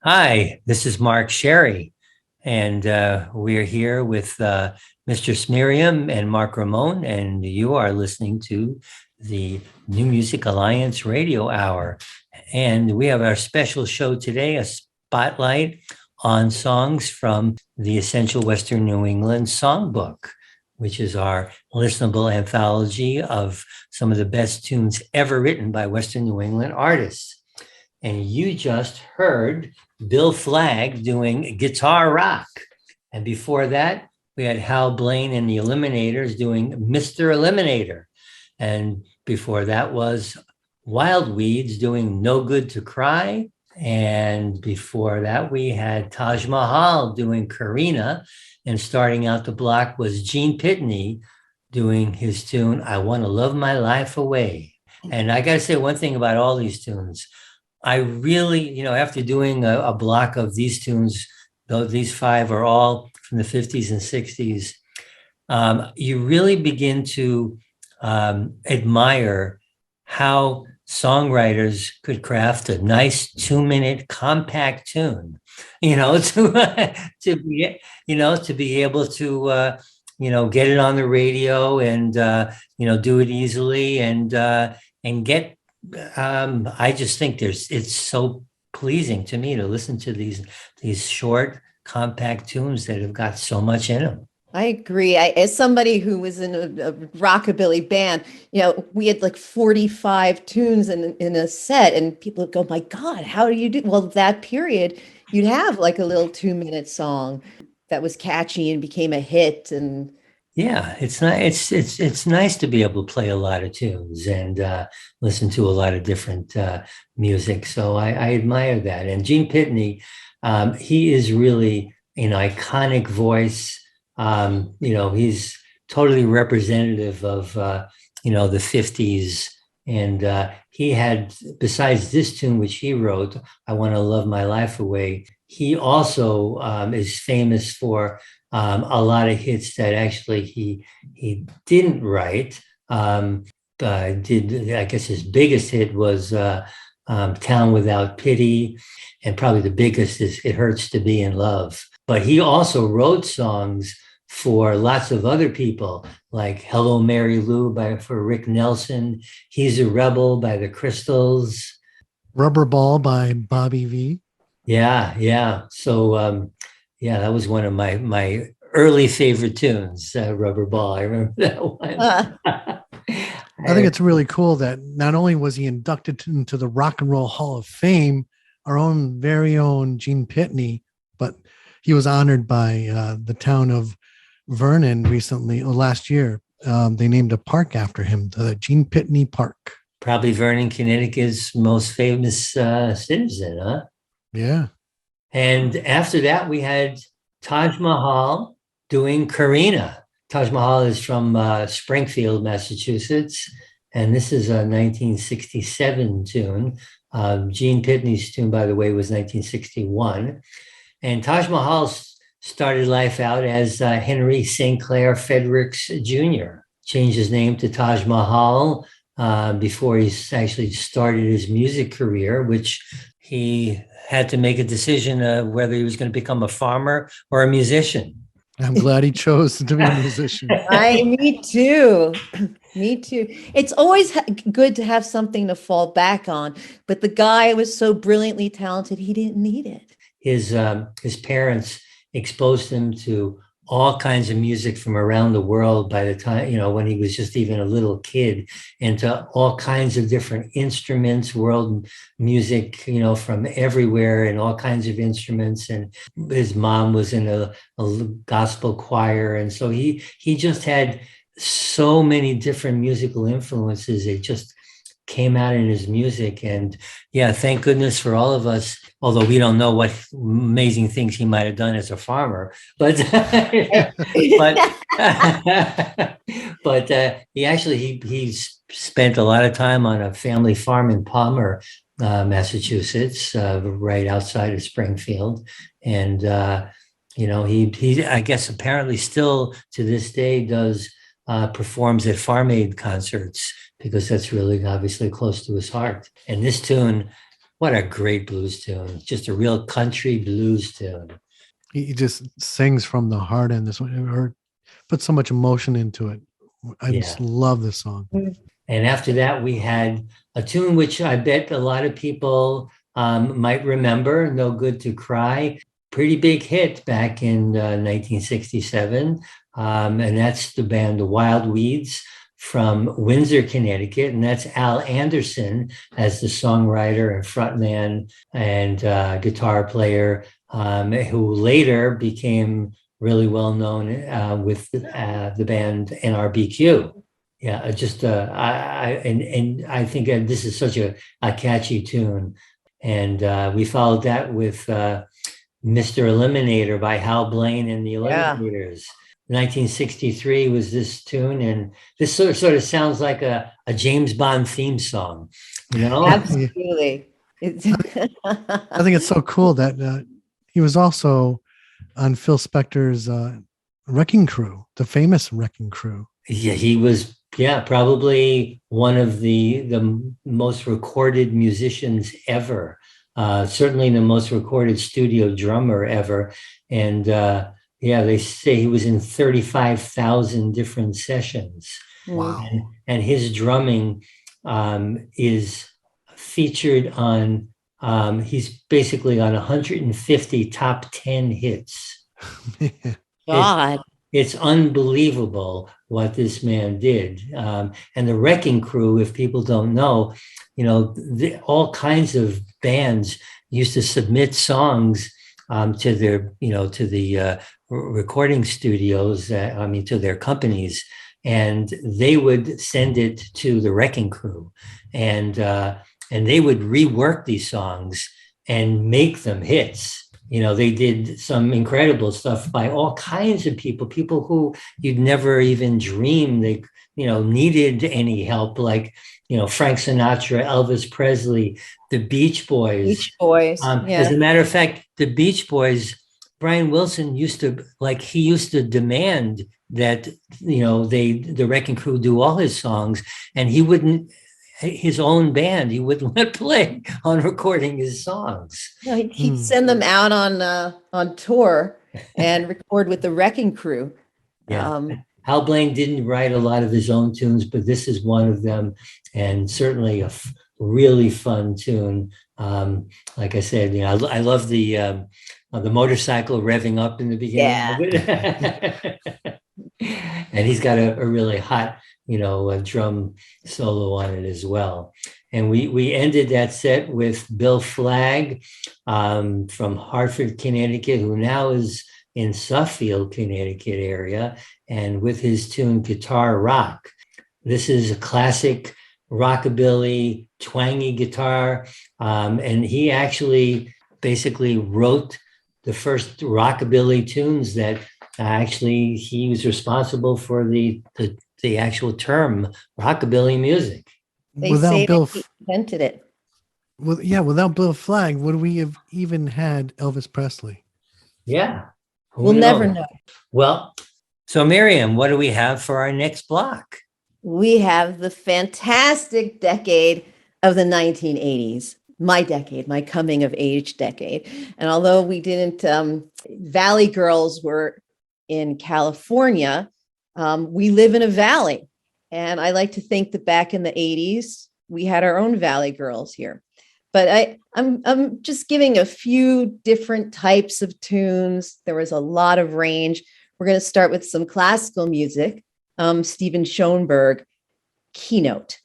Hi, this is Mark Sherry, and we're here with Mistress Miriam and Mark Ramone, and you are listening to the New Music Alliance Radio Hour. And we have our special show today, a spotlight on songs from the Essential Western New England Songbook, which is our listenable anthology of some of the best tunes ever written by Western New England artists. And you just heard Bill Flagg doing Guitar Rock. And before that, we had Hal Blaine and the Eliminators doing Mr. Eliminator. And before that was Wildweeds doing No Good to Cry. And before that, we had Taj Mahal doing Karina. And starting out the block was Gene Pitney doing his tune, I Want to Love My Life Away. And I got to say one thing about all these tunes. I really, after doing a block of these tunes, though these five are all from the 50s and 60s, you really begin to admire how songwriters could craft a nice 2-minute compact tune, to be able to, get it on the radio and, do it easily and get. I just think it's so pleasing to me to listen to these short, compact tunes that have got so much in them. I agree. As somebody who was in a rockabilly band, we had like 45 tunes in a set, and people would go, "My God, how do you do?" Well, that period, you'd have like a little 2-minute song that was catchy and became a hit, and yeah, it's nice. It's nice to be able to play a lot of tunes and listen to a lot of different music. So I admire that. And Gene Pitney, he is really an iconic voice. He's totally representative of the 50s. And he had, besides this tune which he wrote, I Want to Love My Life Away, he also is famous for a lot of hits that actually he didn't write. I guess his biggest hit was Town Without Pity, and probably the biggest is It Hurts to Be in Love. But he also wrote songs for lots of other people, like Hello Mary Lou for Rick Nelson, He's a Rebel by the Crystals, Rubber Ball by Bobby V. Yeah. So that was one of my early favorite tunes, Rubber Ball. I remember that one. I think it's really cool that not only was he inducted into the Rock and Roll Hall of Fame, our own very own Gene Pitney, but he was honored by the town of Vernon last year. They named a park after him, the Gene Pitney Park. Probably Vernon, Connecticut's most famous citizen, huh? Yeah. And after that, we had Taj Mahal doing Karina. Taj Mahal is from Springfield, Massachusetts, and this is a 1967 tune. Gene Pitney's tune, by the way, was 1961. And Taj Mahal started life out as Henry St. Clair Fredericks Jr. Changed his name to Taj Mahal before he actually started his music career, which he had to make a decision whether he was going to become a farmer or a musician. I'm glad he chose to be a musician. Me too. Me too. It's always good to have something to fall back on, but the guy was so brilliantly talented, he didn't need it. His parents exposed him to all kinds of music from around the world by the time, when he was just even a little kid, and to all kinds of different instruments, world music, from everywhere, and all kinds of instruments. And his mom was in a gospel choir. And so he just had so many different musical influences. It just came out in his music. And yeah, thank goodness for all of us, although we don't know what amazing things he might have done as a farmer, but he spent a lot of time on a family farm in Palmer, Massachusetts, right outside of Springfield. And he I guess apparently still to this day does performs at Farm Aid concerts, because that's really obviously close to his heart. And this tune, What a great blues tune. Just a real country blues tune. He just sings from the heart, and this one or put so much emotion into it. I just love this song. And after that, we had a tune which I bet a lot of people might remember, No Good to Cry. Pretty big hit back in 1967. And that's the band The Wildweeds from Windsor, Connecticut. And that's Al Anderson as the songwriter and frontman and guitar player, who later became really well known with the band NRBQ. Yeah, just I think this is such a catchy tune, and we followed that with Mr. Eliminator by Hal Blaine and the Eliminators. 1963 was this tune, and this sort of sounds like a James Bond theme song, you know? Absolutely. I think it's so cool that he was also on Phil Spector's Wrecking Crew, the famous Wrecking Crew. Yeah, he was. Yeah, probably one of the most recorded musicians ever. Certainly the most recorded studio drummer ever. And they say he was in 35,000 different sessions. Wow. And his drumming is featured on, he's basically on 150 top 10 hits. God. It's unbelievable what this man did. And the Wrecking Crew, if people don't know, all kinds of bands used to submit songs to their, to the recording studios, to their companies, and they would send it to the Wrecking Crew, and they would rework these songs and make them hits. They did some incredible stuff by all kinds of people who you'd never even dream they, needed any help, like, Frank Sinatra, Elvis Presley, the Beach Boys. As a matter of fact, the Beach Boys, Brian Wilson used to demand that, the Wrecking Crew do all his songs, and he wouldn't, his own band, he wouldn't let play on recording his songs. No, he'd send them out on tour and record with the Wrecking Crew. Hal Blaine didn't write a lot of his own tunes, but this is one of them, and certainly a really fun tune. Like I said, I love the motorcycle revving up in the beginning of it. And he's got a really hot, a drum solo on it as well. And we ended that set with Bill Flagg from Hartford, Connecticut, who now is in Suffield, Connecticut area, and with his tune Guitar Rock. This is a classic rockabilly, twangy guitar. And he actually basically wrote the first rockabilly tunes that actually he was responsible for the actual term rockabilly music. They say Bill he invented it. Without Bill Flagg, would we have even had Elvis Presley? Yeah. We'll never know. Well, so Miriam, what do we have for our next block? We have the fantastic decade of the 1980s. My decade, my coming of age decade. And although we didn't, Valley Girls were in California, we live in a valley. And I like to think that back in the 80s, we had our own Valley Girls here. But I'm just giving a few different types of tunes. There was a lot of range. We're going to start with some classical music. Stephen Schoenberg, Keynote.